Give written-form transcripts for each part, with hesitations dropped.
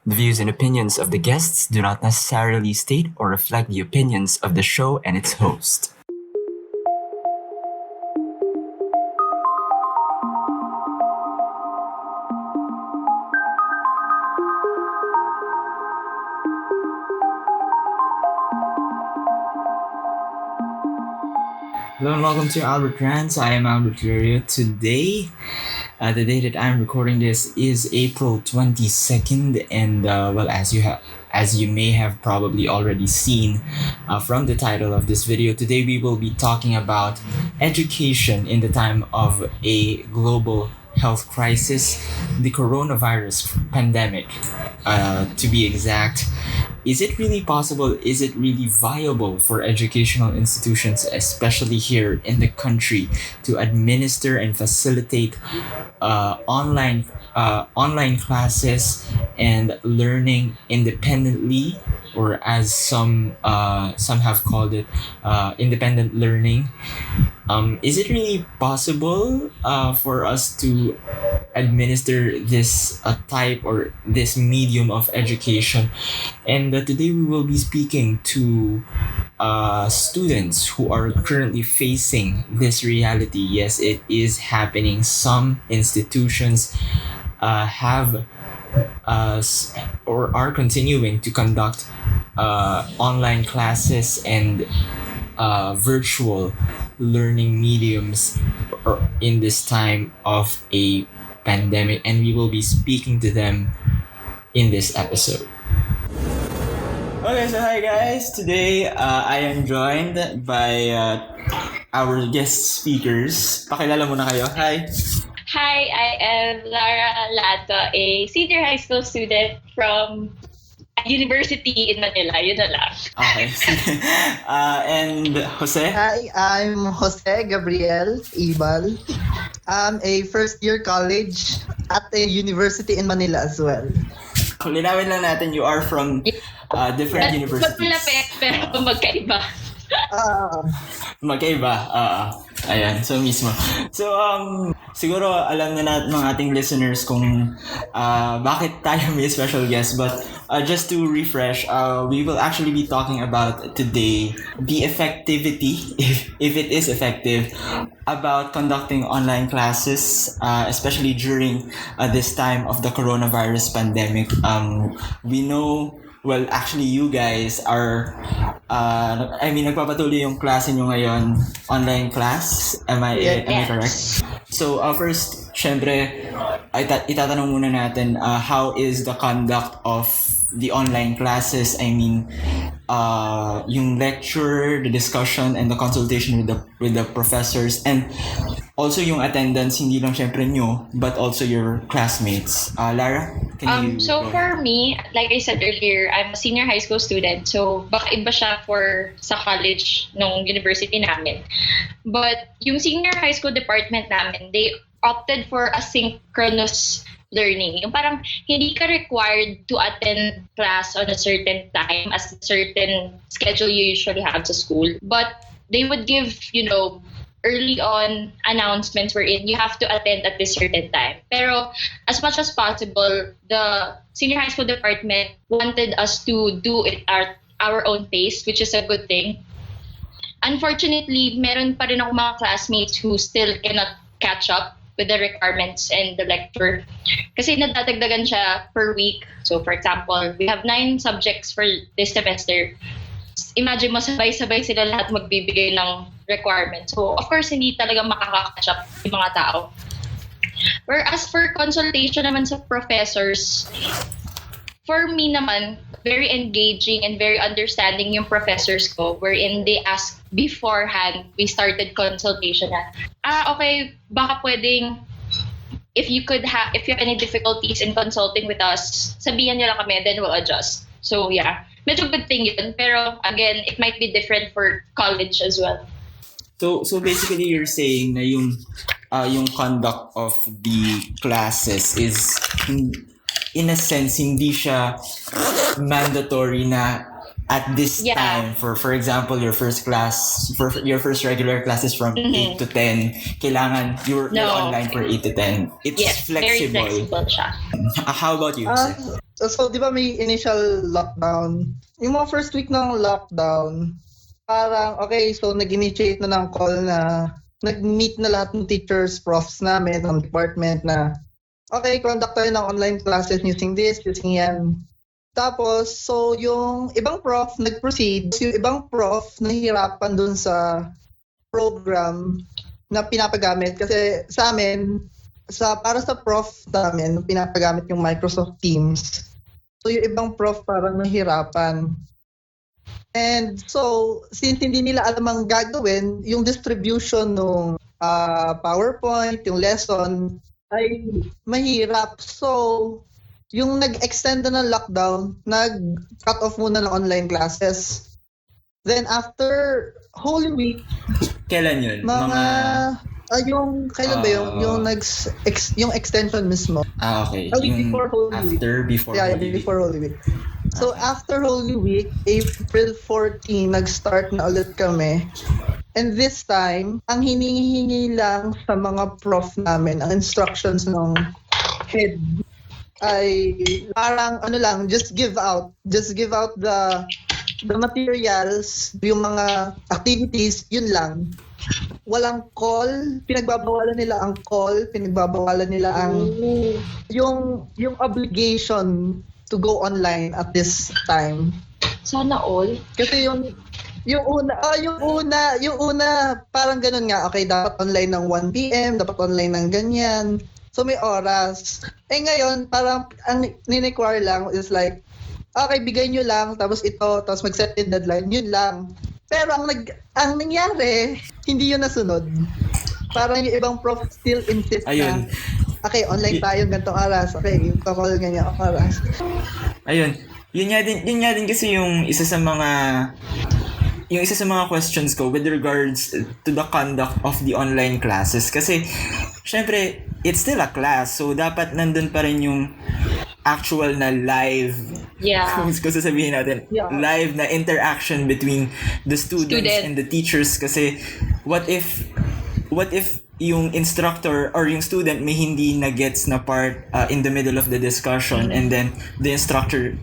The views and opinions of the guests do not necessarily state or reflect the opinions of the show and its host. Hello and welcome to Albert Rants. I am Albert Luria. Today, the day that I'm recording this is April 22nd, and as you may have probably already seen from the title of this video, today we will be talking about education in the time of a global health crisis, the coronavirus pandemic, to be exact. Is it really possible? Is it really viable for educational institutions, especially here in the country, to administer and facilitate online classes and learning independently, or as some have called it, independent learning? Is it really possible for us to administer this type or this medium of education? And today we will be speaking to students who are currently facing this reality. Yes, it is happening. Some institutions have or are continuing to conduct online classes and virtual learning mediums in this time of a pandemic, and we will be speaking to them in this episode. Okay, so hi guys. Today I am joined by our guest speakers. Pakilala muna kayo. Hi. Hi, I am Lara and Lanto, a senior high school student from a university in Manila. Yun na lang. Okay. And Jose? Hi, I'm Jose Gabriel Caibal. I'm a first-year college at a university in Manila as well. Linawin lang natin, you are from different universities. Magmalapit, pero magkaiba. Magkaiba. Ayan, so mismo. So, siguro alam na ng ating listeners kung bakit tayo may special guest. But just to refresh, we will actually be talking about today the effectivity, if it is effective, about conducting online classes, especially during this time of the coronavirus pandemic. We know, well, actually, you guys are, nagpapatuloy yung klase nyo ngayon, online class. Am I correct? So, first, syempre, itatanong muna natin, how is the conduct of the online classes? I mean, yung lecture, the discussion, and the consultation with the professors, and also yung attendance, hindi lang syempre nyo, but also your classmates. Lara, can you So for me, like I said earlier, I'm a senior high school student. So baka iba siya sa college nung university namin. But yung senior high school department namin, they opted for asynchronous learning. Yung parang hindi ka required to attend class on a certain time as a certain schedule you usually have sa school. But they would give, early on announcements wherein you have to attend at this certain time. Pero as much as possible, the senior high school department wanted us to do it at our own pace, which is a good thing. Unfortunately, meron pa rin ako mga classmates who still cannot catch up with the requirements and the lecture. Kasi nadadagdagan siya per week. So for example, we have 9 subjects for this semester. Imagine mo, sabay-sabay sila lahat magbibigay ng requirements. So of course, hindi talaga makaka-catch up yung mga tao. Whereas for consultation naman sa professors, for me naman, very engaging and very understanding yung professors ko, wherein they ask beforehand, we started consultation na, okay, baka pwedeng, if you have any difficulties in consulting with us, sabihan niyo lang kami, then we'll adjust. So yeah, medyo good thing yun. Pero again, it might be different for college as well. So basically, you're saying na yung conduct of the classes is, in a sense, hindi siya mandatory na at this time, for example, your first regular class is from 8 to 10. Kailangan you're online for 8 to 10. It's flexible. Very flexible siya. How about you, Jose? So, di ba may initial lockdown? Yung mga first week ng lockdown, parang, okay, so nag-initiate na ng call na nag-meet na lahat ng teachers, profs namin, ng department na, okay, conduct tayo ng online classes using this, using yan. Tapos, so yung ibang prof nag-proceed, yung ibang prof nahihirapan dun sa program na pinapagamit kasi sa amin, para sa prof namin, pinapagamit yung Microsoft Teams. So yung ibang prof parang nahihirapan. And so, since hindi nila alam ang gagawin, yung distribution ng PowerPoint, yung lesson, ay mahirap. So, yung nag-extend na ng lockdown, nag-cut off muna ng online classes. Then after Holy Week, Kailan yun? yung kailan ba yung yung extension mismo? Okay. Yung before Holy Week. Before Holy Week. So after Holy Week, April 14, nag-start na ulit kami. And this time, ang hinihingi lang sa mga prof namin, ang instructions ng head ay parang just give out the materials, yung mga activities, yun lang. Walang call, pinagbabawalan nila ang call, pinagbabawalan nila ang yung obligation to go online at this time. Sana all. Kasi yung una parang ganun nga, okay, dapat online ng 1 PM, dapat online ng ganyan. So may oras. Ngayon, parang ang ni-require lang is like, okay, bigay nyo lang, tapos mag-set yung deadline, yun lang. Pero ang nangyari, hindi yun nasunod. Parang yung ibang prof still insist na, okay, online tayo gantong oras, okay, call ganyan oras. Ayun. Yun nga din kasi yung isa sa mga questions ko with regards to the conduct of the online classes. Kasi, syempre, it's still a class. So, dapat nandun pa rin yung actual na live, kung sasabihin natin, live na interaction between the students and the teachers. Kasi, what if yung instructor or yung student may hindi na gets na part in the middle of the discussion, and then the instructor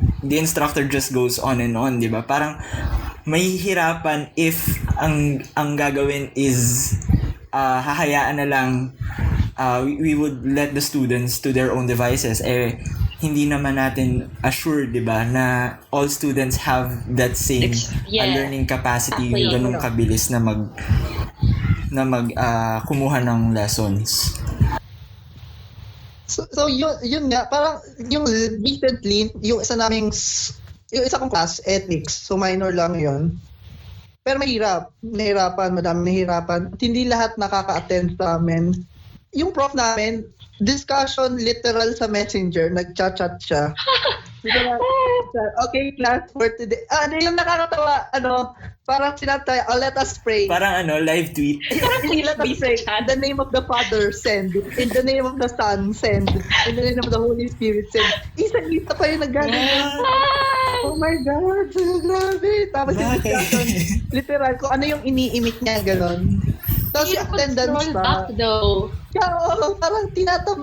just goes on and on, di ba? Parang mahihirapan if ang gagawin is hahayaan na lang, we would let the students to their own devices. Hindi naman natin assured, di ba, na all students have that same learning capacity, ganun kabilis na kumuha ng lessons. So yun nga, parang yung recently, yung isa kong class, ethics, so minor lang yun. Pero madami nahirapan. At hindi lahat nakaka-attend sa amin. Yung prof namin, discussion literal sa messenger, nag-chat siya. Okay, class for today. Yung nakakatawa, parang sinatay, let us pray. Parang live tweet. Let us pray. In the name of the Father, send. In the name of the Son, send. In the name of the Holy Spirit, send. Isa-isa pa yung nagagawa. Oh my God, grabe. Tapos yung discussion, literal, kung ano yung iniimik niya, gano'n. Tapos yung attendance pa. Parang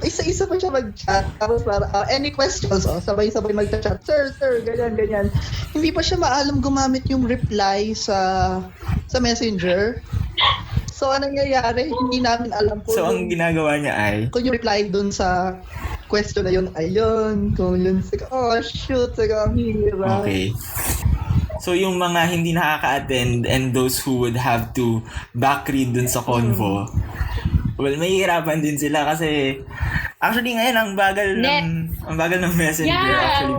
isa-isa pa siya mag-chat. Tapos parang, any questions? Sabay-sabay mag-chat. Sir, ganyan. Hindi pa siya maalam gumamit yung reply sa messenger. So, anong nangyayari? Hindi namin alam po. So, ang ginagawa niya ay? Kung yung reply dun sa question na yun, ayun. Kung yun, shoot, ang hirap. Okay. So, yung mga hindi nakaka-attend and those who would have to backread dun sa convo, well, mahihirapan din sila kasi actually ngayon ang bagal ng messenger. Actually,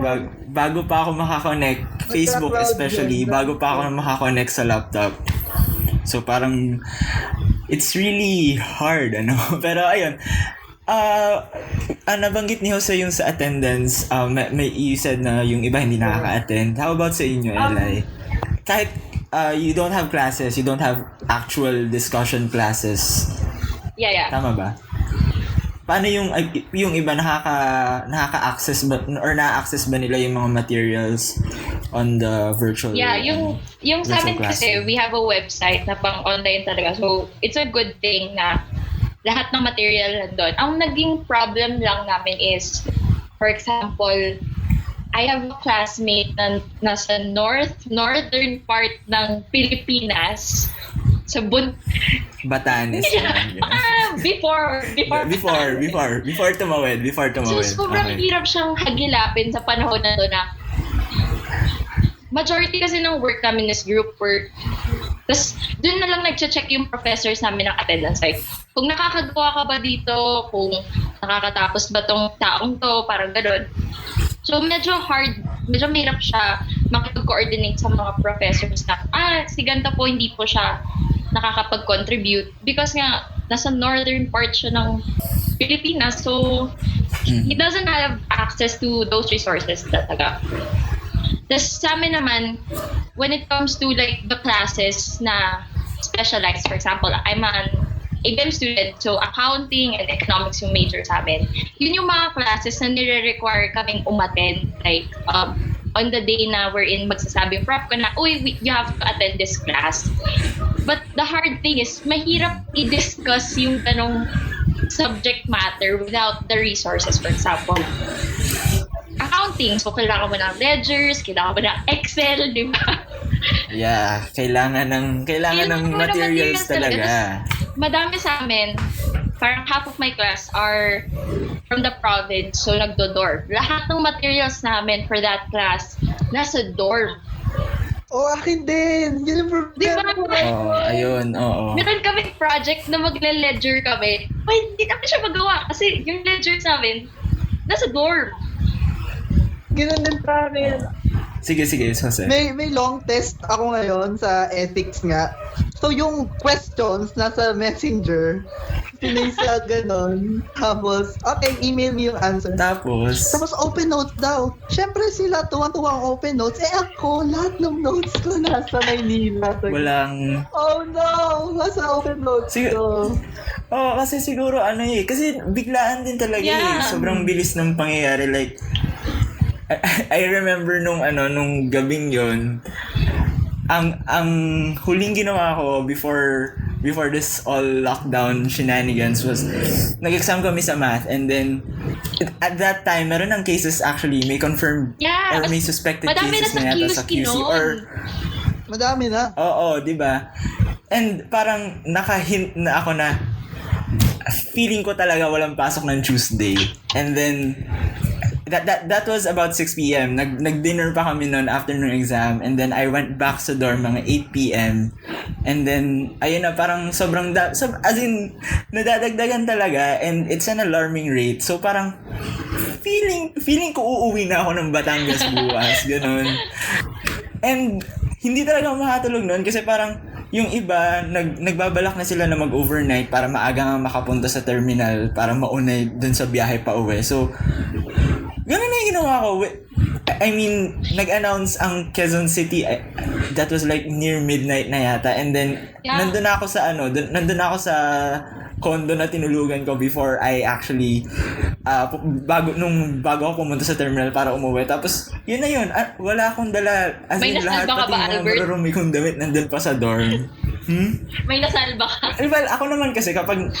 bago pa ako makakonect, Facebook especially, bago pa ako makakonect sa laptop. So, parang it's really hard, Pero ayun, nabanggit ni Jose yung sa attendance, you said na yung iba hindi nakaka-attend. How about sa inyo, Eli? Kahit you don't have classes, you don't have actual discussion classes. Yeah. Tama ba? Paano yung iba nakaka-access ba or na-access ba nila yung mga materials on the virtual? Yeah, yung sa amin kasi we have a website na pang online talaga. So it's a good thing na lahat ng material nandun. Ang naging problem lang namin is, for example, I have a classmate na nasa northern part ng Pilipinas. Sa Batanes. Before tumawid. So, sobrang hirap siyang hagilapin sa panahon na to na majority kasi ng work namin is group work. Tapos, doon na lang nag-check yung professors namin ng attendance. Like, kung nakakagawa ka ba dito, kung nakakatapos ba tong taong to, parang gano'n. So, medyo mahirap siya makipag-coordinate sa mga professors na, si ganito po, hindi po siya nakakapag-contribute. Because nga, nasa northern part siya ng Pilipinas. So, he doesn't have access to those resources talaga. Tapos sa amin naman, when it comes to like the classes na specialized, for example, I'm an ABM student, so accounting and economics yung major sa amin. Yun yung mga classes na nire-require kaming umattend, like on the day na wherein magsasabi yung prof ko na, you have to attend this class. But the hard thing is, mahirap i-discuss yung ganong subject matter without the resources, for example. Accounting, so kailangan mo ng ledgers, kailangan mo ng Excel, di ba? Yeah, kailangan ng materials talaga. Madami sa amin, parang half of my class are from the province, so nagdo-dorm. Lahat ng materials namin for that class, nasa dorm. Akin din. Yun yung problema. Diba? Ayun, oo. Meron kaming project na magle-ledger kami. Hindi namin siya magawa kasi yung ledgers namin, nasa dorm. Ganun din sa akin. Sige, Jose. May long test ako ngayon sa ethics nga. So yung questions nasa messenger, sinisa ganon. Tapos, okay, email me yung answer. Tapos open notes daw. Siyempre sila tuwang-tuwa ang open notes. Ako, lahat ng notes ko nasa Manila. Walang... Oh no! Nasa open notes ko. Kasi siguro kasi biglaan din talaga Sobrang bilis ng pangyayari. Like, I remember nung gabing yon, ang huling ginawa ko before this all lockdown shenanigans was nag-exam kami sa math, and then at that time meron ng cases actually may confirmed or may suspected cases na yata sa QC or madami na. Oo, di ba? And parang naka-hint na ako na feeling ko talaga walang pasok ng Tuesday. And then that was about 6 p.m. Nag-dinner pa kami noon after ng exam, and then I went back sa dorm mga 8 p.m. And then ayun na, parang sobrang as in nadadagdagan talaga, and it's an alarming rate. So parang feeling ko uuwi na ako ng Batangas bukas, ganun. And hindi talaga makatulog noon kasi parang yung iba, nagbabalak na sila na mag-overnight para maaga nga makapunta sa terminal para maunay dun sa biyahe pa uwi. So, ganun na yung ginawa ko. I mean, nag-announce ang Quezon City, that was like near midnight na yata. And then, nandun ako sa condo na tinulugan ko before I actually, bago ako pumunta sa terminal para umuwi. Tapos, yun na yun. Wala akong dala. As in, lahat pati mga marurumi kong damit nandun pa sa dorm. May nasalba ka? Well, ako naman kasi kapag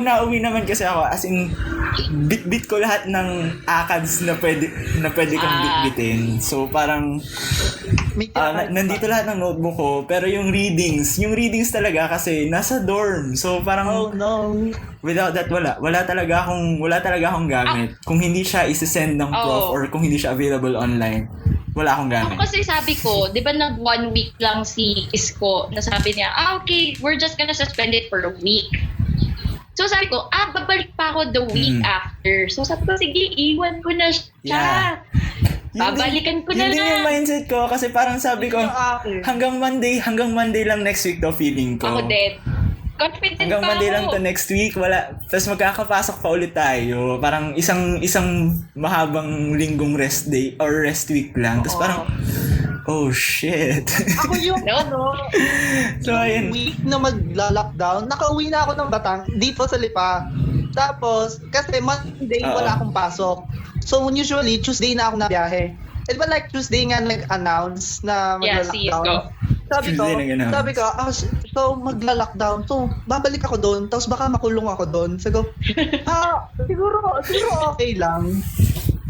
nauwi naman kasi ako, as in, bit ko lahat ng ACADS na pwede kong bitbitin. So parang nandito lahat ng notebook ko, pero yung readings talaga kasi nasa dorm. So parang without that wala talaga akong gamit. Kung hindi siya i-send ng prof or kung hindi siya available online, wala akong gamit. Ako kasi sabi ko, di ba nag 1 week lang si Isko, na sabi niya, okay, we're just gonna suspend it for a week. So sabi ko, babalik pa ako the week after. So sabi ko, sige, iwan ko na siya. Yeah. Babalikan ko na lang. Yun yung mindset ko kasi parang sabi ko, hanggang Monday lang next week daw feeling ko. Ako din. Confident hanggang pa Monday ako. lang to next week, wala. Tapos magkakapasok pa ulit tayo. Parang isang mahabang linggong rest day or rest week lang. Tapos parang, oh shit. Ako yung So ayun. Week na magla-lockdown, nakauwi na ako ng Batang dito sa Lipa. Tapos, kasi Monday wala akong pasok. So usually, Tuesday na ako na biyahe. It was like Tuesday nga nag-announce na magla-lockdown. Sabi ko, so magla-lockdown. So, babalik ako doon. Tapos baka makulong ako doon. So, siguro okay lang.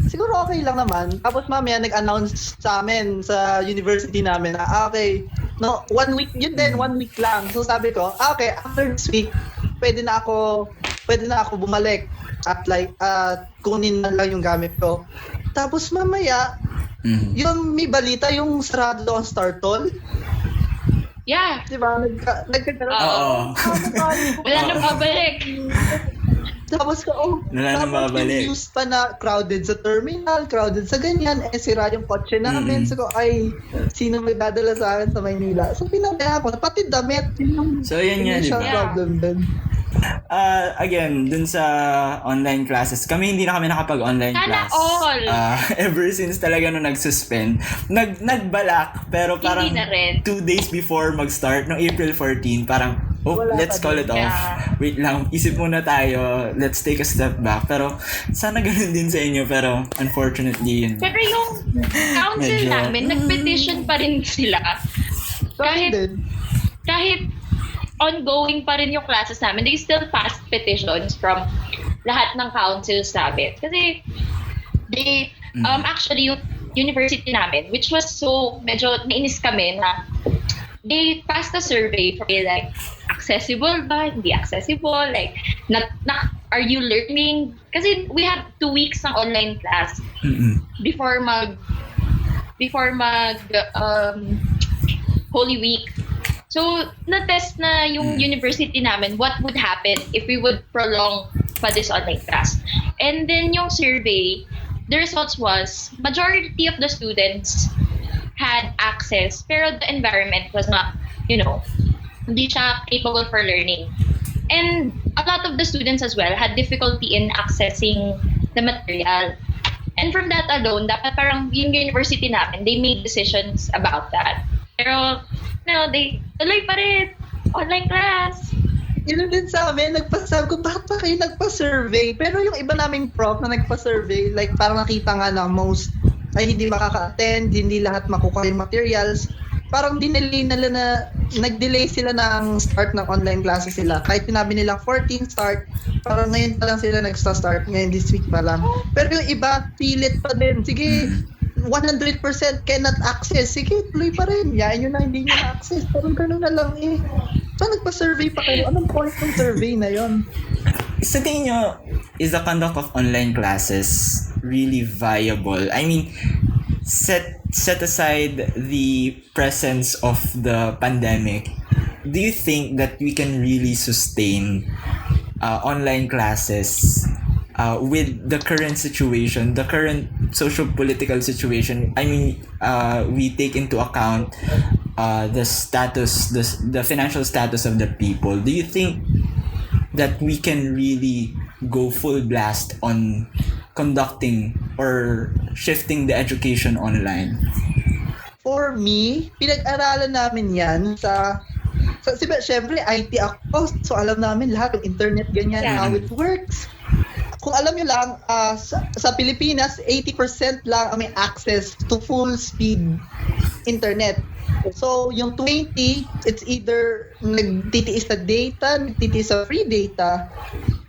siguro okay lang naman. Tapos mamaya nag-announce sa amin sa university namin na okay, no, 1 week yun din, 1 week lang. So sabi ko, okay, after this week, pwede na ako bumalik at like kunin na lang yung gamit ko. Tapos mamaya, yung may balita yung sarado ang Startol. Yeah. Diba? Nagkakaroon. Oo. Wala na babalik. Tapos Wala na babalik. Yung news pa na crowded sa terminal, crowded sa ganyan, sira yung kotse namin. So ay, sino may dadala sa akin sa Maynila? So pinamaya ako, pati damit. So yun nga, siya diba? problem din. Again, dun sa online classes, hindi na kami nakapag-online Sana class. all. Ever since talaga nung nag-suspend. Nagbalak, pero parang Hindi na rin. 2 days before mag-start, no April 14, parang, let's call it off. Yeah. Wait lang, isip muna tayo, let's take a step back. Pero, sana ganun din sa inyo, pero unfortunately, yun. Pero yung council Medyo- namin, nag-petition pa rin sila. Kahit ongoing pa rin yung classes namin, they still pass petitions from lahat ng councils namin. Kasi they, actually yung university namin, which was so, medyo nainis kami na they passed a survey for like, accessible ba? Hindi accessible? Like, are you learning? Kasi we have 2 weeks ng online class before mag Holy Week. So, na-test na yung university namin what would happen if we would prolong pa this online class. And then yung survey, the results was majority of the students had access pero the environment was not, hindi siya capable for learning. And a lot of the students as well had difficulty in accessing the material. And from that alone, dapat parang yung university namin, they made decisions about that. Pero, they tuloy pa rin. Online class. Yun din sa amin, nagpasabi ko, bakit pa kayo nagpa-survey? Pero yung iba naming prof na nagpa-survey, like parang nakita nga na most ay hindi makaka-attend, hindi lahat makukuha yung materials. Parang nag-delay sila ng start ng online classes sila. Kahit sinabi nilang 14 start, parang ngayon pa lang sila nagsa-start, ngayon this week pa lang. Pero yung iba, pilit pa din. Sige, 100% cannot access. Sige, tuloy pa rin. Yain nyo na hindi nyo na-access. Parang gano'n na lang eh. So, nagpa-survey pa kayo. Anong point ng survey na yon? Sa tingin nyo, is the conduct of online classes really viable? I mean, set aside the presence of the pandemic, do you think that we can really sustain online classes with the current situation, the current social-political situation? I mean, we take into account the status, the financial status of the people. Do you think that we can really go full blast on conducting or shifting the education online? For me, pinag-aralan namin yan siyempre IT ako, so alam namin lahat ng internet ganyan, how it works. Kung alam nyo lang, sa Pilipinas, 80% lang ang may access to full speed internet. So, yung 20, it's either nagtitiis sa data, nagtitiis sa free data,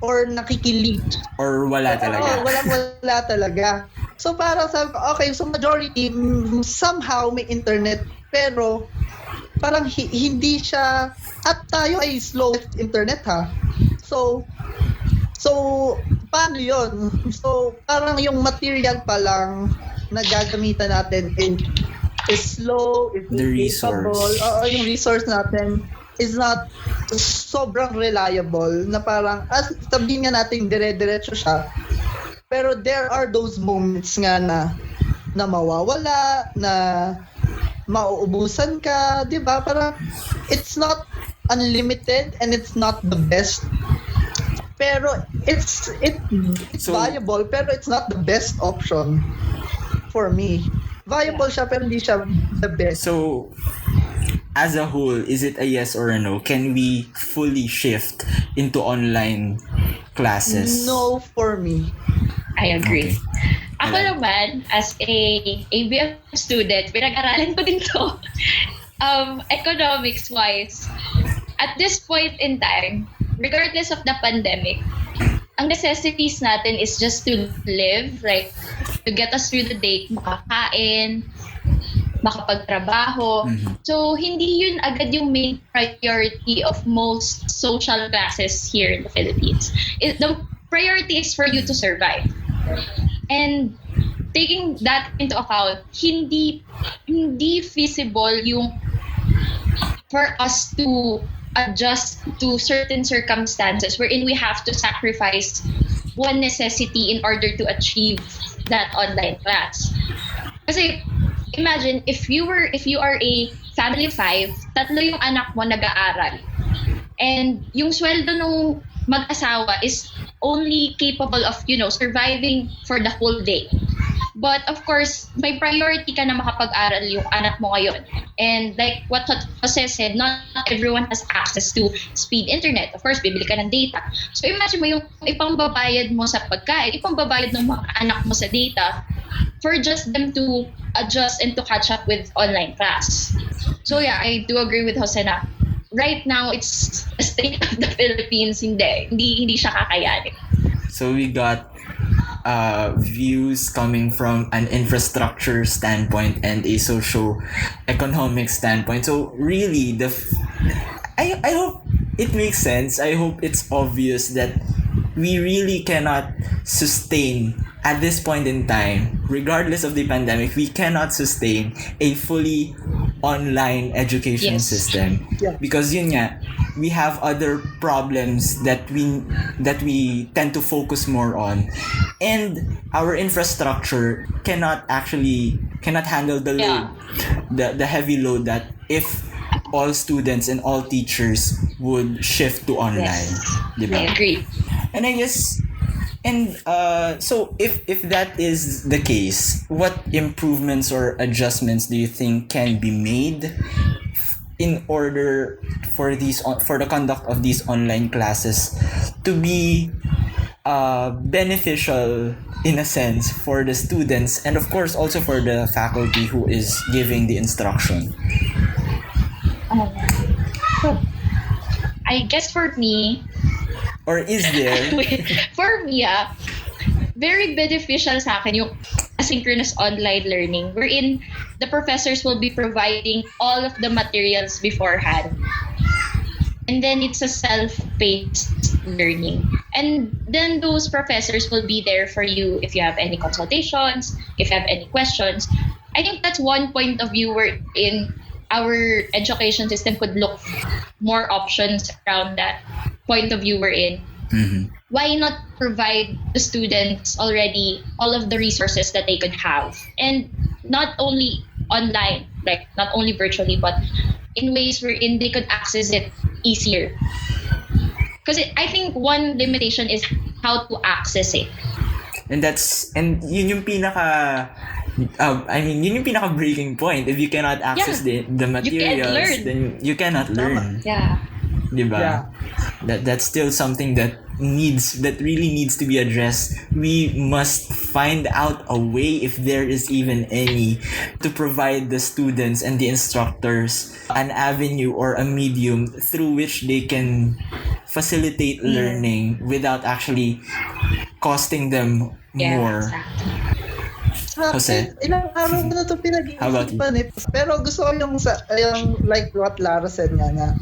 or nakikileak. Or wala talaga? Wala talaga. So, parang sabi ko, okay, so majority, somehow may internet, pero parang hindi siya, at tayo ay slow internet ha. So, paano yun? So, parang yung material pa lang na gagamitan natin is slow, is the resource. Yung resource natin is not sobrang reliable na parang, sabihin nga natin dire-diretso siya. Pero there are those moments nga na mawawala, na mauubusan ka, di ba? Parang it's not unlimited and it's not the best. Pero it's viable, pero it's not the best option for me. Viable siya, pero hindi siya the best. So, as a whole, is it a yes or a no? Can we fully shift into online classes? No for me. I agree. Okay. Ako naman, as a ABM student, pinag-aralan ko din to. Economics-wise, at this point in time, regardless of the pandemic, ang necessities natin is just to live, like to get us through the day, makakain, makapagtrabaho. So, hindi yun agad yung main priority of most social classes here in the Philippines. The priority is for you to survive. And taking that into account, hindi feasible yung for us to adjust to certain circumstances wherein we have to sacrifice one necessity in order to achieve that online class. Kasi imagine if you are a family of 5, 3 yung anak mo nag-aaral. And yung sweldo nung mag-asawa is only capable of, surviving for the whole day. But of course, may priority ka na makapag-aral yung anak mo ngayon. And like what Jose said, not everyone has access to speed internet. Of course, bibili ka ng data. So imagine mo yung ipangbabayad mo sa pagkain, ipangbabayad ng mga anak mo sa data for just them to adjust and to catch up with online class. So yeah, I do agree with Jose na right now, it's the state of the Philippines, hindi siya kakayanin. So we got views coming from an infrastructure standpoint and a socio-economic standpoint. So really, I hope it makes sense. I hope it's obvious that we really cannot sustain at this point in time, regardless of the pandemic, we cannot sustain a fully online education system. Yeah. Because yun nga, we have other problems that we tend to focus more on, and our infrastructure cannot handle the load, the heavy load that if all students and all teachers would shift to online. Diba? I agree. And I guess, so if that is the case, what improvements or adjustments do you think can be made in order for the conduct of these online classes to be beneficial in a sense for the students and of course also for the faculty who is giving the instruction? So, I guess for me, or is there for me, very beneficial sa akin yung asynchronous online learning wherein the professors will be providing all of the materials beforehand. And then it's a self-paced learning. And then those professors will be there for you if you have any consultations, if you have any questions. I think that's one point of view wherein our education system could look more options around that point of view we're in. Mm-hmm. Why not provide the students already all of the resources that they could have, and not only online, like not only virtually, but in ways wherein they could access it easier. Because I think one limitation is how to access it. And yun yung pinaka yun yung pinaka breaking point. If you cannot access the materials, then you cannot learn. Yeah. Diba? Yeah. That's still something that really needs to be addressed. We must find out a way, if there is even any, to provide the students and the instructors an avenue or a medium through which they can facilitate learning without actually costing them more. Exactly. Jose? Ilang araw na ito pinag-iisipan eh. Pero gusto ko yung like what Lara said nga na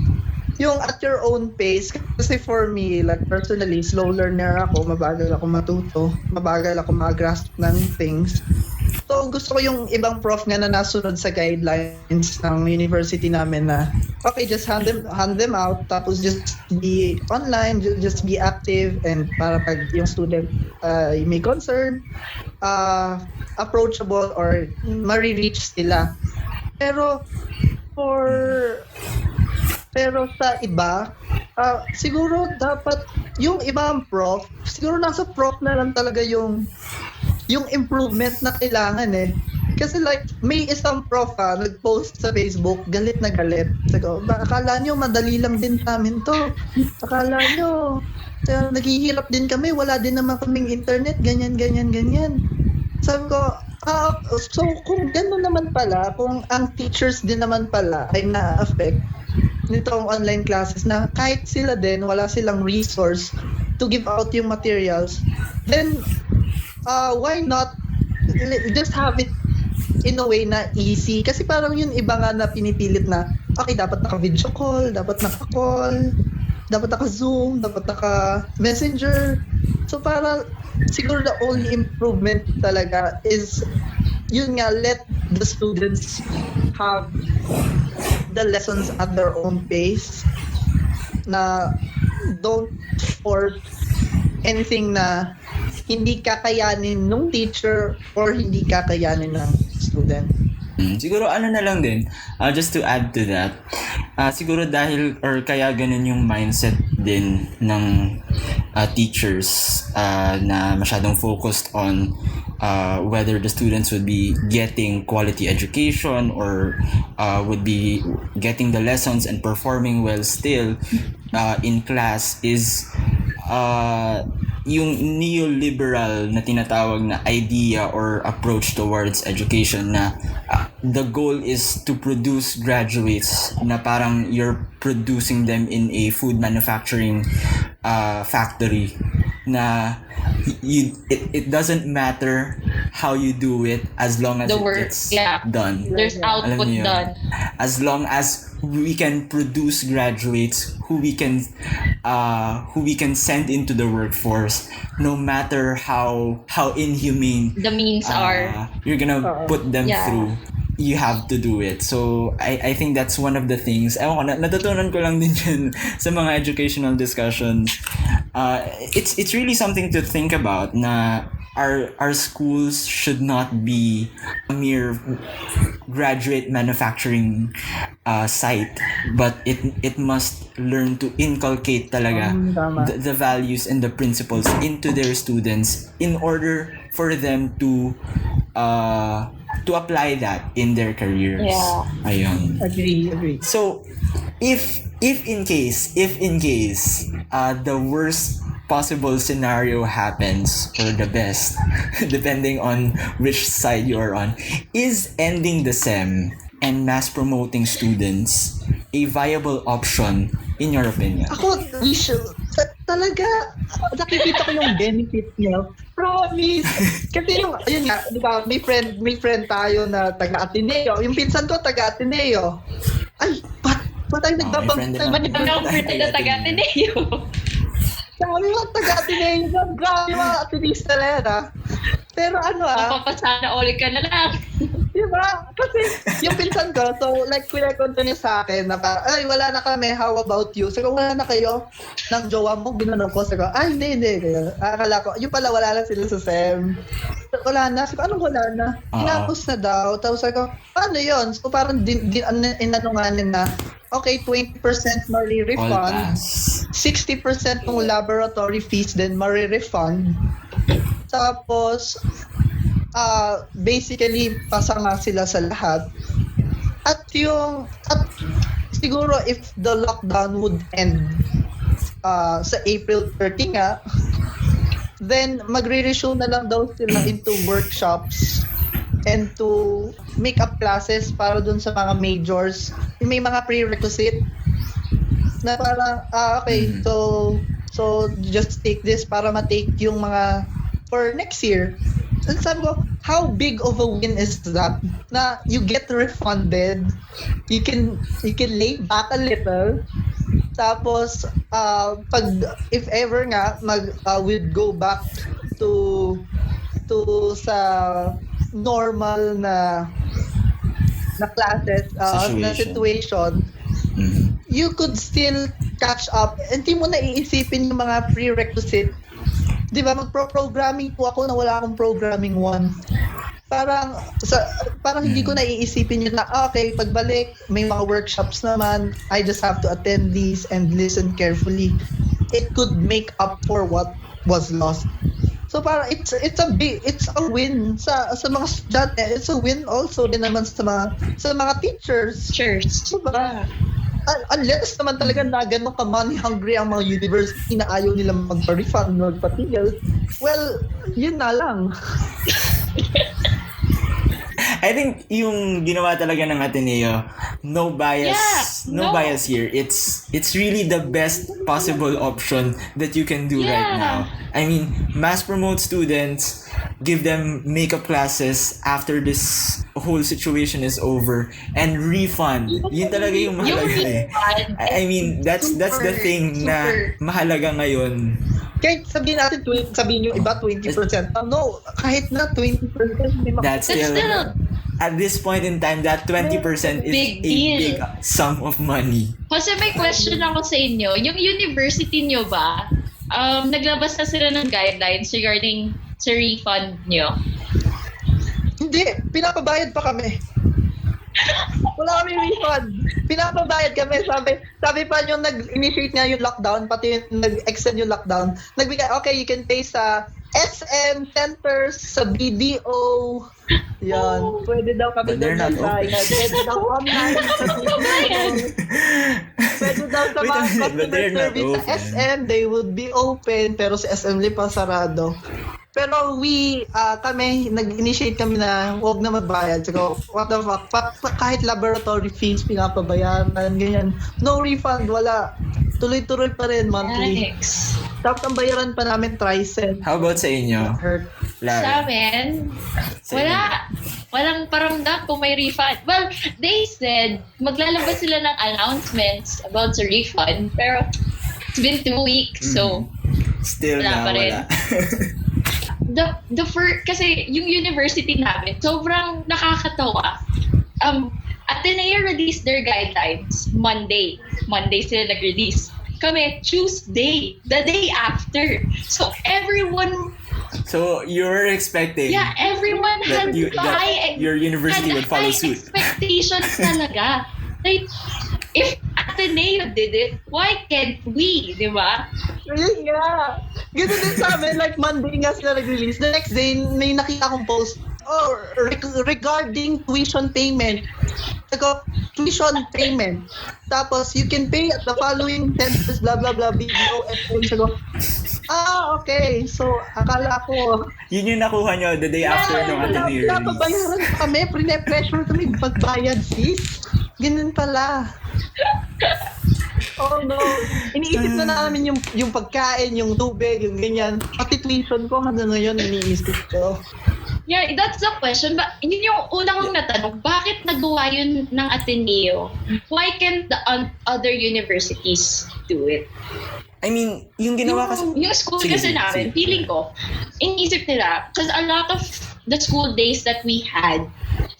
yung at your own pace. Kasi for me, like personally, slow learner ako, mabagal ako matuto, mabagal ako mag-grasp ng things. So gusto ko yung ibang prof nga na nasunod sa guidelines ng university namin na okay, just hand them out, tapos just be online, just be active, and para pag yung student may concern, approachable or ma-reach sila. Pero sa iba, siguro dapat yung ibang prof, siguro nasa prof na lang talaga yung improvement na kailangan eh. Kasi like, may isang prof nag-post sa Facebook, galit na galit. Sabi ko, akala nyo madali lang din namin to. Akala nyo, naghihirap din kami, wala din naman kaming internet, ganyan. Sabi ko, so kung gano'n naman pala, kung ang teachers din naman pala ay na-affect nitong online classes na kahit sila din, wala silang resource to give out yung materials, then why not just have it in a way na easy. Kasi parang yun iba nga na pinipilit na, okay, dapat naka-video call, dapat naka-call, dapat naka-Zoom, dapat naka-Messenger. So parang siguro the only improvement talaga is yun nga, let the students have the lessons at their own pace, na don't force anything na hindi kakayanin nung teacher or hindi kakayanin ng student. Siguro ano na lang din, just to add to that, siguro dahil or kaya ganun yung mindset din ng teachers na masyadong focused on whether the students would be getting quality education or would be getting the lessons and performing well still in class is yung neoliberal na tinatawag na idea or approach towards education na the goal is to produce graduates na parang you're producing them in a food manufacturing factory na it doesn't matter how you do it as long as The it work, gets yeah. done. There's Alam output niyo yun? done. As long as we can produce graduates who we can send into the workforce, no matter how inhumane The means are. you're gonna put them Yeah. through, you have to do it. So I think that's one of the things natutunan ko lang din yun sa mga educational discussions. It's really something to think about na our schools should not be a mere graduate manufacturing site, but it must learn to inculcate talaga the values and the principles into their students in order for them to apply that in their careers. Yeah. Ayun. Agree. So, if in case the worst possible scenario happens, or the best, depending on which side you're on, is ending the SEM and mass promoting students a viable option in your opinion? Ako, we should. Talaga, nakikita ko yung benefit niya. Promise. Kasi yung, ayun nga, di ba, may friend tayo na taga-Ateneo. Yung pinsan ko taga-Ateneo. Ay, ba't tayo nagbabang? Manila-comfort na taga-Ateneo. Sabi mo, taga-Ateneo. Grabe mga Atenista na yan, Pero Mapapasana all ka na lang. Diba? Kasi yung pinsan ko, so like kwento niya sa akin na parang, ay wala na kami, how about you? Sabi ko, wala na kayo ng jowa mo, ginanong ko. Sabi ko, ay hindi. Akala ko, yung pala wala na sila sa SEM. Wala na. Sabi ko, anong wala na? Tinapos na daw. Tapos sabi ko, paano yun? So parang inanunganin na, okay, 20% mari-refund, 60% ng laboratory fees din mari-refund. Tapos, basically, pasa nga sila sa lahat. At siguro if the lockdown would end sa April 30 nga, then magre-resume na lang daw sila into workshops and to make up classes para dun sa mga majors. May mga prerequisite na parang, okay, so just take this para ma-take yung mga for next year. And sabi ko, how big of a win is that? Na you get refunded, you can lay back a little, tapos pag if ever nga we'd go back to sa normal na classes, na situation, you could still catch up. Hindi mo na iisipin yung mga prerequisite. Di ba, magpro-programming po ako na wala akong programming 1. Parang hindi ko naiisipin yun na, okay, pagbalik, may mga workshops naman, I just have to attend these and listen carefully. It could make up for what was lost. So parang it's a win sa mga estudyante. It's a win also din naman sa mga teachers. Diba? Unless naman talaga na ganun ka money hungry ang mga university na ayaw nilang magpa-refund, magpatigil, well, yun na lang. I think yung ginawa talaga ng Ateneo, no bias here. It's really the best possible option that you can do right now. I mean, mass promote students, give them makeup classes after this whole situation is over, and refund. Yun talaga yung mahalaga eh. I mean, that's the thing na mahalaga ngayon. Kahit sabihin natin, sabihin yung iba 20%. No, kahit na 20%. That's still, at this point in time, that 20% is big a deal. big sum of money. Kasi may question ako sa inyo. Yung university nyo ba, naglabas na sila ng guidelines regarding sa refund nyo? Hindi, pinapabayad pa kami. Wala kami refund. Pinapabayad kami. Sabi pa yung nag-initiate nga yung lockdown, pati yung nag-extend yung lockdown. Nagbigay, okay, you can pay sa SM centers, sa BDO. Yan. Pwede daw kami But they're not magbayad. Pwede daw online. Pwede daw sa mga customer service sa SM, they would be open, pero sa SM Lipa sarado. Pero kami, nag-initiate kami na huwag na magbayad. So, what the fuck? Kahit laboratory fees, pinapabayaran, ganyan. No refund, wala. Tuloy-tuloy pa rin, monthly. Yikes. Tapos ang bayaran pa namin, tricep. How about sa inyo? Lara? Sa amin, Sa wala. Walang paramdam kung may refund. Well, they said, maglalabas sila ng announcements about sa refund. Pero, it's been 2 weeks, so, Still wala pa rin. wala. the first, kasi yung university namin, sobrang nakakatawa. Ateneo released their guidelines Monday. Monday sila nag-release. Kami, Tuesday, the day after. So, everyone... So, you're expecting everyone that, had that your university would follow high suit. expectations talaga. Like, if Ateneo did it, why can't we, di ba? Yun nga. Ganun din sa amin, like Monday nga sila nag-release. The next day, may nakita akong post, regarding tuition payment. Sago, tuition payment. Tapos, you can pay at the following centers, blah, blah, blah, BDO, FM. Sago, okay. So, akala ko, Yun yung nakuha nyo the day after nung Ateneo napabayaran release. kami, pressure kami pagbayad fees. Ganun pala. Oh no. Iniisip na namin yung pagkain, yung tubig, yung ganyan. Pati tuition ko hanggang ngayon iniisip ko. Yeah, that's the question. But yun yung unang kong natanong, bakit nagawa yun ng Ateneo? Why can't the other universities do it? I mean, yung ginawa kasi... Yung school kasi namin, feeling ko, iniisip nila, because a lot of the school days that we had,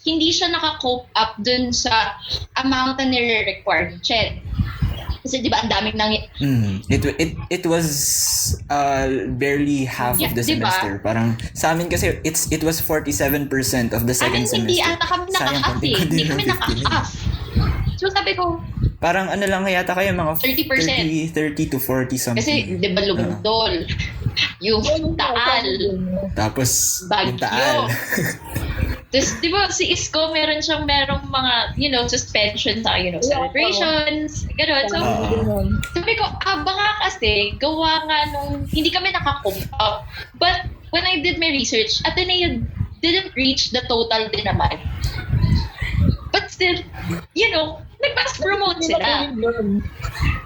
hindi siya naka-cope up dun sa amount na nire-require ni Ched. Kasi di ba ang daming nang... It was barely half of the diba? semester. Parang sa amin kasi it was 47% of the second semester. Hindi ata kami naka-half eh. Hindi kami naka-half. So sabi ko, parang ano lang yata kayo, mga 30%. 30 to 40 something. Kasi di ba lumundol, yung Taal, tapos yung Taal. Bagyo. Tapos, di ba, si Isko, merong mga, suspension sa, celebrations, gano'n. So, sabi ko, baka kasi, gawa nga nung, hindi kami nakakump up. But, when I did my research, Ateneo didn't reach the total din naman. But still, nag-mass promote sila.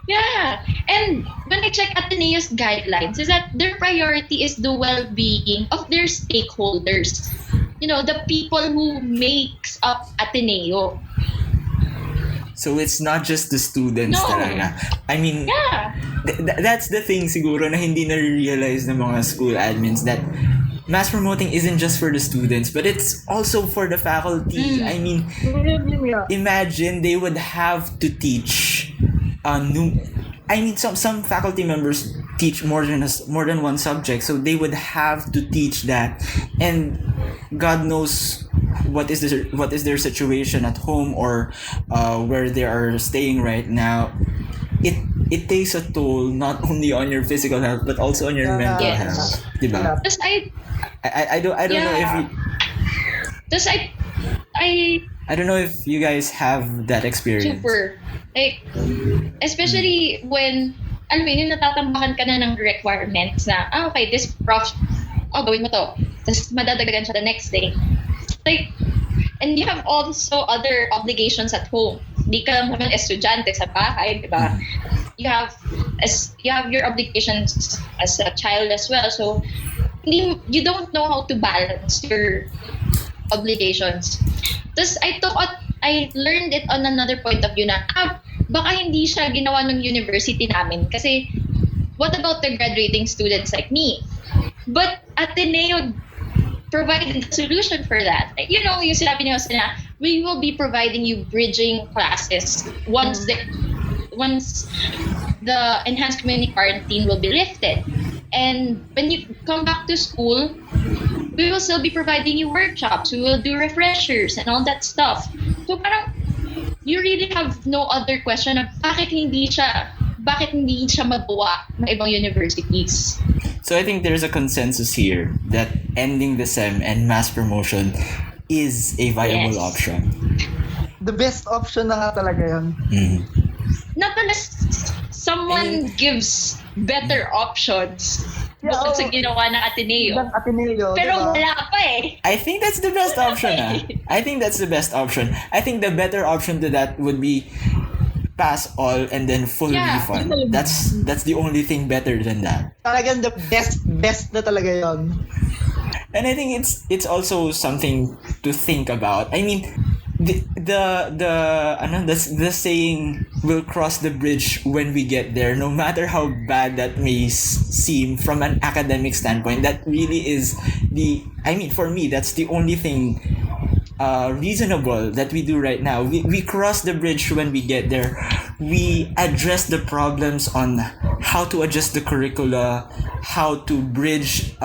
Yeah. And when I check Ateneo's guidelines, is that their priority is the well-being of their stakeholders. The people who makes up Ateneo. So it's not just the students talaga. I mean, that's the thing siguro na hindi na-realize ng mga school admins, that mass promoting isn't just for the students, but it's also for the faculty. I mean, imagine they would have to teach some faculty members teach more than one subject, so they would have to teach that, and God knows what is their situation at home or where they are staying right now. It takes a toll not only on your physical health but also on your mental health, diba? Tapos I don't know if you... Tapos I don't know if you guys have that experience. Super. Like, especially when, alam mo yun, natatambakan ka na ng requirements na, okay, this prof, gawin mo to. Tapos madadagdagan siya the next day. Like, And you have also other obligations at home. Di ka lang naman estudyante sa bahay, di ba? You have your obligations as a child as well. So you don't know how to balance your obligations. Tapos I learned it on another point of view na baka hindi siya ginawa ng university namin kasi what about the graduating students like me? But Ateneo provided a solution for that. You know, yung sinabi niyo na we will be providing you bridging classes once the enhanced community quarantine will be lifted. And when you come back to school, we will still be providing you workshops. We will do refreshers and all that stuff. So parang you really have no other question of bakit hindi siya magawa ng ibang universities. So I think there's a consensus here that ending the SEM and mass promotion is a viable option. The best option na nga talaga yun. Not unless someone gives better options bukod sa ginawa ng Ateneo. Pero diba? wala pa eh. I think that's the best option. I think that's the best option. I think the better option to that would be pass all and then full refund. That's the only thing better than that. Talagang the best na talaga yon. And I think it's also something to think about. I mean, the saying, we'll cross the bridge when we get there, no matter how bad that may seem from an academic standpoint. That really is for me, that's the only thing reasonable that we do right now. We cross the bridge when we get there. We address the problems on how to adjust the curricula, how to bridge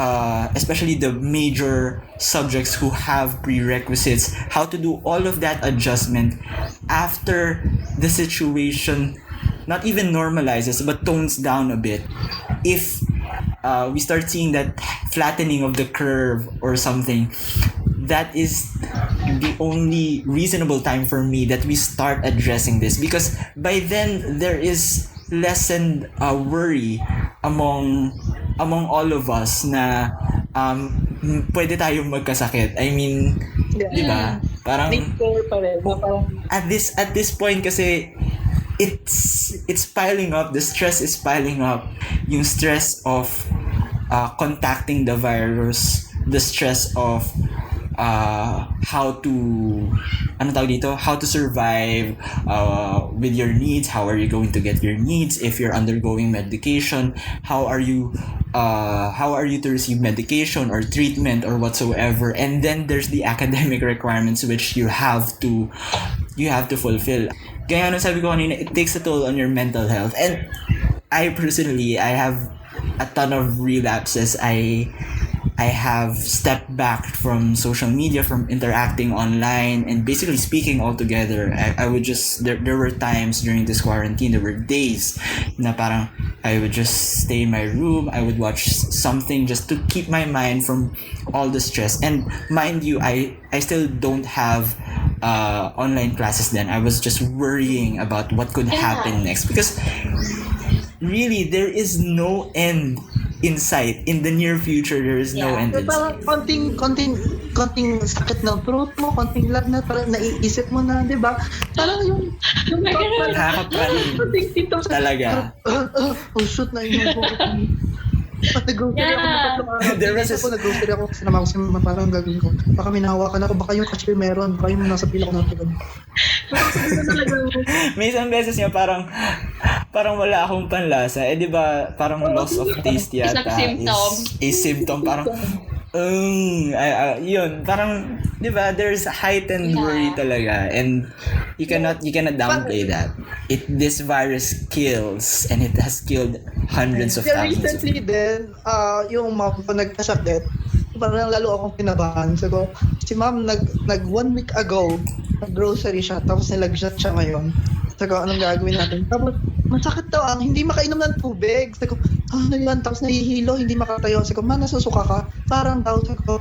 especially the major subjects who have prerequisites, how to do all of that adjustment after the situation not even normalizes but tones down a bit. If we start seeing that flattening of the curve or something, that is the only reasonable time for me that we start addressing this, because by then there is lessened worry among all of us na pwede tayong magkasakit. I mean, di ba? Parang at this point kasi it's piling up. The stress is piling up. Yung stress of contacting the virus, the stress of how to survive with your needs. How are you going to get your needs if you're undergoing medication? How are you to receive medication or treatment or whatsoever? And then there's the academic requirements which you have to fulfill. Kaya ano sabi ko kanina, it takes a toll on your mental health. And I personally, I have a ton of relapses. I have stepped back from social media, from interacting online, and basically speaking altogether. I would just, there were times during this quarantine, there were days na parang I would just stay in my room, I would watch something just to keep my mind from all the stress. And mind you, I still don't have online classes then. I was just worrying about what could happen next, because really there is no end in sight. In the near future, there is no end in sight. Konting sakit ng throat mo, konting lagnat, parang naiisip mo na, di ba? Parang yung nakakapraning talaga. Oh shoot, na yun. Nag-grocery ako nag-grocery ako kasi naman ako si mama, parang gagawin ko. Baka minahawakan ako, baka yung cashier meron, baka yung nasa pila ko na ito. May isang beses niya parang wala akong panlasa. Eh di ba parang loss of taste yata is a symptom. Parang yun, parang di ba there's heightened worry talaga, and you cannot downplay that. This virus kills, and it has killed hundreds of thousands. Recently din, yung mom ko nagkasakit, parang lalo akong kinabahan. So, si mom nag 1 week ago, nag-grocery siya, tapos nilagshot siya ngayon. So, anong gagawin natin? Tapos, masakit daw hindi makainom ng tubig. So, ano yun? Tapos nahihilo, hindi makatayo. So, ma, nasusuka ka? Parang daw. So,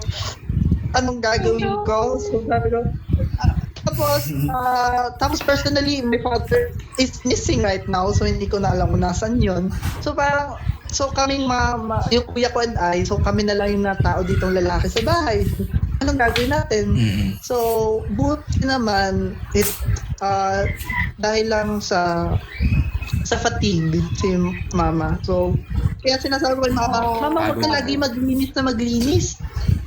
anong gagawin ko? So, sabi ko, tapos personally, my father is missing right now, so hindi ko na alam kung nasan yun. So parang, kaming yung kuya ko and I, so kami na lang yung tao ditong lalaki sa bahay. anong gagawin natin? So, buti naman, dahil lang sa fatigue si mama. So, kaya sinasabi ko kay mama, huwag ka lagi maglinis.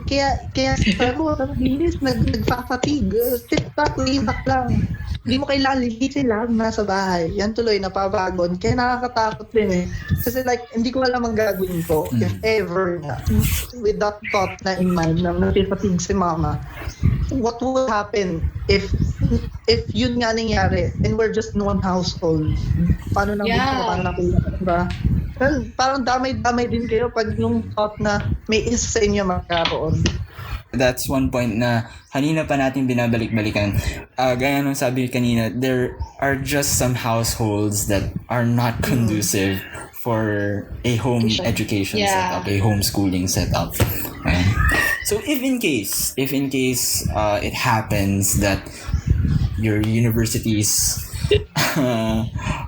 Kaya sabi ko, nagfa-fatigue. Sit back, lay back lang. Hindi mo kailangan lilitin lang nasa bahay. Yan tuloy, napapagod. Kaya nakakatakot din eh. Kasi like, hindi ko alam ang gagawin ko if ever na, with that thought na in mind na napipatigue si mama. What will happen if yun nga nangyari and we're just in one household? Paano na paano na diba? Parang damay-damay din kayo pag yung thought na may isa sa inyo magkaroon. That's one point na kanina pa natin binabalik-balikan. Gaya nung sabi kanina, there are just some households that are not conducive for a home education setup, a homeschooling setup. So if in case it happens that your universities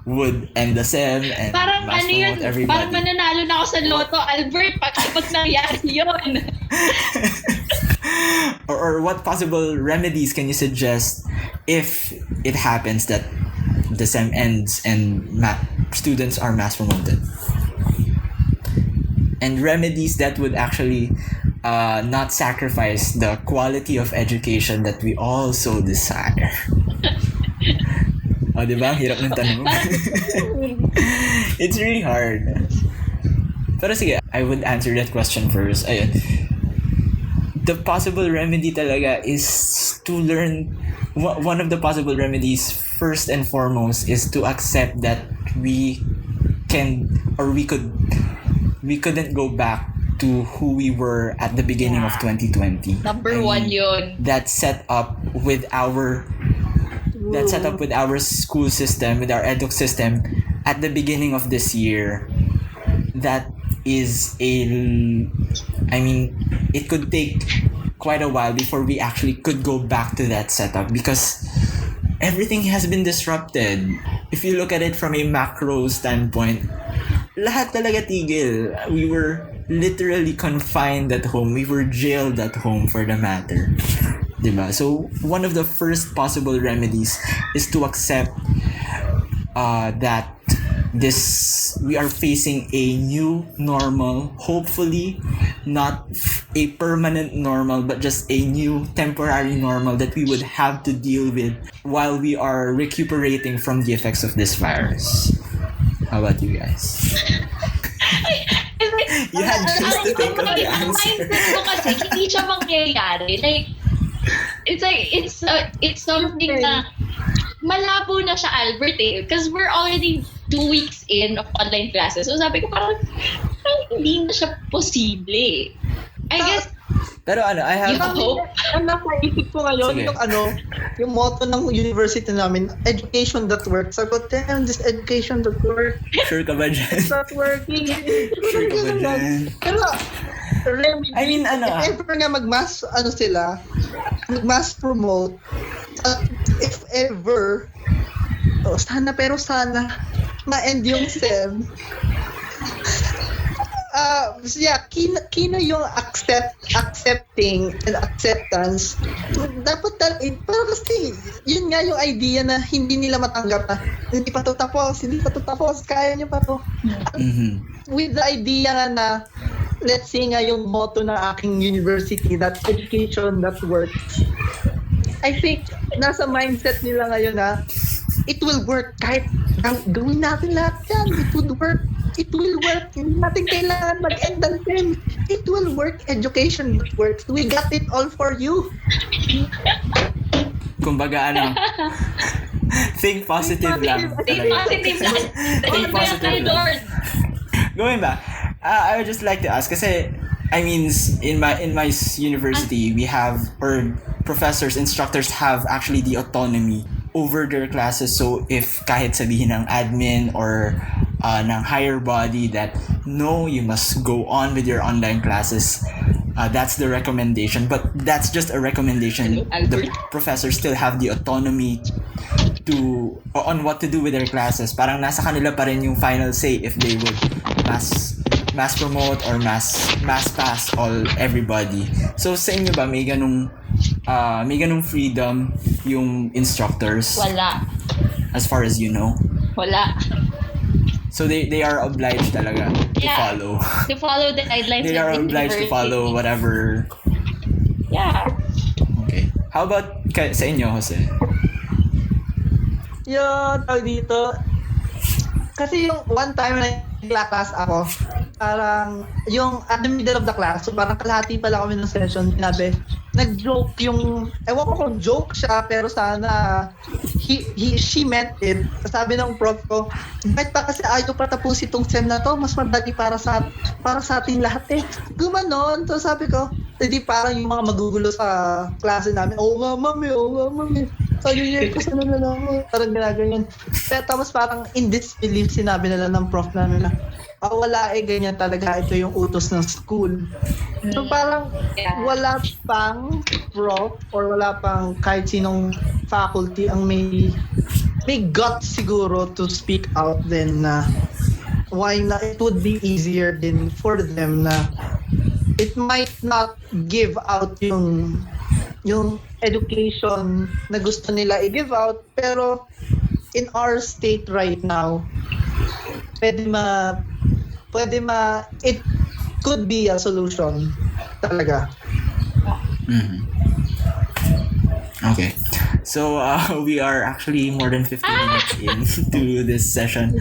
would end the SEM and parang mass promote everybody. Parang mananalo na ako sa Lotto, Albert, pag nangyari yun. or what possible remedies can you suggest if it happens that the SEM ends and students are mass promoted? And remedies that would actually not sacrifice the quality of education that we all so desire. O, diba? Ang hirap ng tanong. It's really hard. Pero sige, I would answer that question first. Ayun. The possible remedy talaga is to learn. One of the possible remedies, first and foremost, is to accept that we couldn't go back to who we were at the beginning of 2020. Number one yun. That set up with our school system, with our edu system at the beginning of this year. That is it could take quite a while before we actually could go back to that setup because everything has been disrupted. If you look at it from a macro standpoint, lahat talaga tigil. We were literally confined at home. We were jailed at home for the matter. Diba? So, one of the first possible remedies is to accept that we are facing a new normal, hopefully not a permanent normal, but just a new temporary normal that we would have to deal with while we are recuperating from the effects of this virus. How about you guys? You had just to think of the answer. Mindset ko kasi, hindi siya mangyayari. It's something na malabo na siya, Albert, eh. Because we're already 2 weeks in of online classes. So sabi ko, parang hindi na siya posible. I guess, pero I have hope. Ang napaisip ko ngayon, yung motto ng university namin, education that works. Sabi ko, damn, this education that works. Sure ka ba dyan? It's not working. Sure ka ba dyan? Pero, if ever nga mag-mass promote, if ever, sana ma-end yung SEM. Kino yung accepting and acceptance. Dapat pero kasi yun nga yung idea na hindi nila matanggap na hindi pa to tapos, kaya nyo pa to. With the idea na let's say nga yung motto ng aking university, that education that works. I think nasa mindset nila ngayon na it will work kahit gawin natin lahat yan. It would work. It will work. Hindi natin kailangan mag-end ng SEM. It will work. Education works. We got it all for you. Kumbaga think positive lang. Think positive lang. Think positive lang. Going back, I would just like to ask kasi in my university we have, or professors, instructors have actually the autonomy over their classes. So if kahit sabihin ng admin or ng higher body that no, you must go on with your online classes, that's the recommendation, but that's just a recommendation. The professors still have the autonomy on what to do with their classes. Parang nasa kanila pa rin yung final say if they would mass mass promote or mass pass everybody. So sa inyo ba may ganung freedom yung instructors Wala. as far as you know? Wala. So they are obliged talaga to follow. To follow the guidelines. They are obliged to follow whatever. Yeah. Okay. How about sa inyo, Jose? Yung tawag dito, kasi yung one time na nag-class ako, parang yung at the middle of the class, so parang kalahati pala kami ng session, sinabi, nag-joke yung, ewan ko kung joke siya, pero sana she meant it. Sabi ng prof ko, bakit pa kasi ayaw patapusin itong sem na to, mas madali para sa ating lahat eh. Gumanon, so sabi ko, hindi parang yung mga magugulo sa klase namin, oo nga mami. Ayun ko sana nalaman. Parang ginaganyan. Pero tapos parang in disbelief sinabi nila ng prof namin na wala ganyan talaga. Ito yung utos ng school. So parang wala pang prof or wala pang kahit sinong faculty ang may guts siguro to speak out then na why not, it would be easier din for them na it might not give out yung education na gusto nila i-give out, pero in our state right now, pwede it could be a solution talaga. Mm-hmm. Okay. So we are actually more than 15 minutes into this session.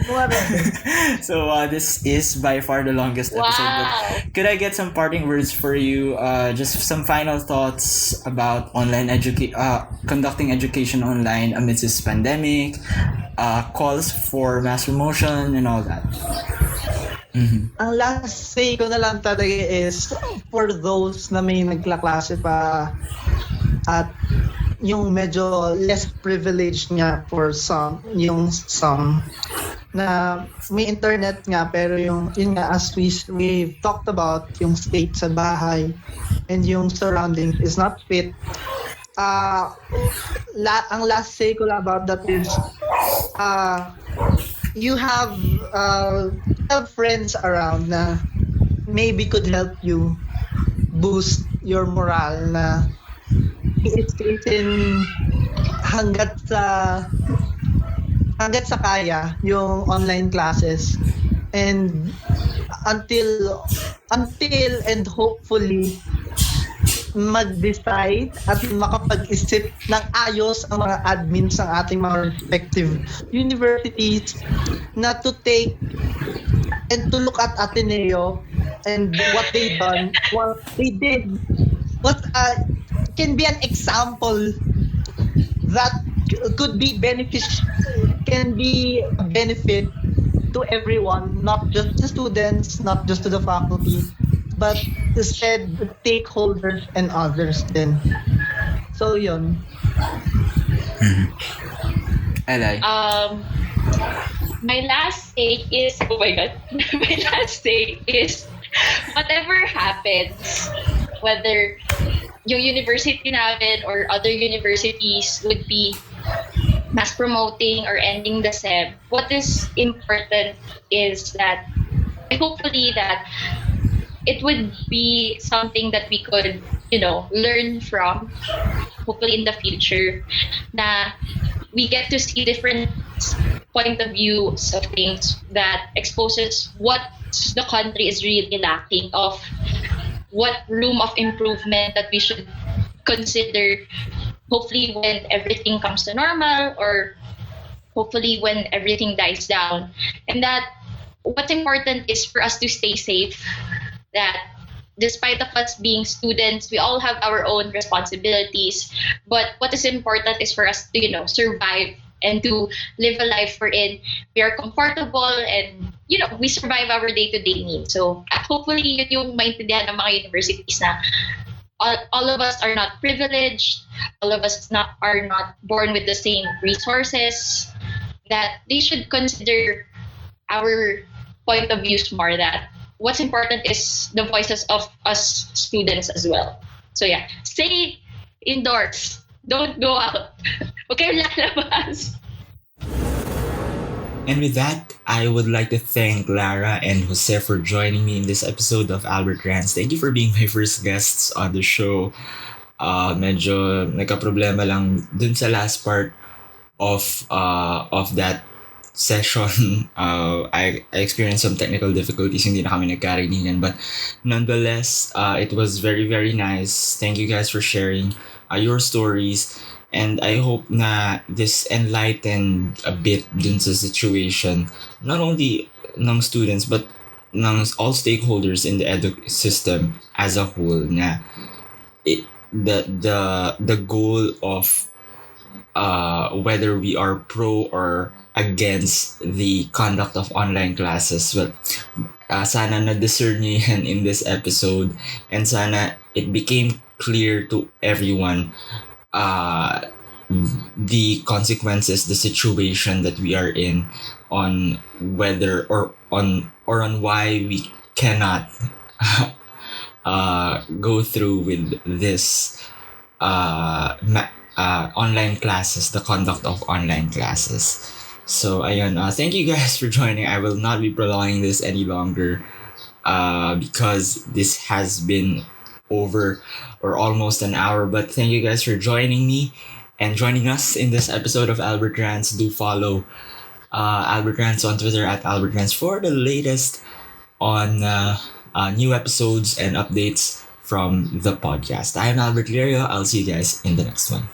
So this is by far the longest episode. But could I get some parting words for you? Just some final thoughts about conducting education online amidst this pandemic, calls for mass promotion and all that. Mm-hmm. Ang last say ko na lang talaga is for those na may nagklaklase pa at yung medyo less privileged nga for some na may internet nga pero yun nga as we talked about yung state sa bahay and yung surroundings is not fit. Ang last say ko lang about that is you have friends around na maybe could help you boost your morale na i-straighten hanggat sa kaya yung online classes and until and hopefully mag-decide at makapag-isip ng ayos ang mga admins ng ating mga respective universities na to take and to look at Ateneo and what they did can be an example that could be can be a benefit to everyone, not just the students, not just to the faculty, but instead the stakeholders and others then. So yun. Alay. My last say is, whatever happens, whether yung university namin or other universities would be mass promoting or ending the SEM, what is important is that hopefully that it would be something that we could, learn from, hopefully in the future, na we get to see different point of views of things that exposes what the country is really lacking of, what room of improvement that we should consider, hopefully when everything comes to normal or hopefully when everything dies down. And that what's important is for us to stay safe, that despite of us being students, we all have our own responsibilities, but what is important is for us to, survive and to live a life wherein we are comfortable and we survive our day-to-day needs. So hopefully yun yung maintindihan ng mga universities na all of us are not privileged, all of us are not born with the same resources, that they should consider our point of views more, that what's important is the voices of us students as well. So yeah, stay indoors, don't go out. Okay, lalabas. And with that, I would like to thank Lara and Jose for joining me in this episode of Albert Rants. Thank you for being my first guests on the show. Medyo nagka-problema lang dun sa last part of that session. I experienced some technical difficulties, hindi na kami nagkariningan. But nonetheless, it was very, very nice. Thank you guys for sharing your stories. And I hope na this enlightened a bit dun sa situation, not only ng students, but ng all stakeholders in the edu system as a whole na it, the goal of whether we are pro or against the conduct of online classes. Well, sana na-discern niyo yan in this episode, and sana it became clear to everyone uh, the consequences, the situation that we are in, on whether or on why we cannot go through with this online classes, the conduct of online classes. So, ayun, thank you guys for joining. I will not be prolonging this any longer because this has been over or almost an hour. But thank you guys for joining me and joining us in this episode of Albert Rants. Do follow Albert Rants on Twitter at Albert Rants for the latest on new episodes and updates from the podcast. I am Albert Lirio. I'll see you guys in the next one.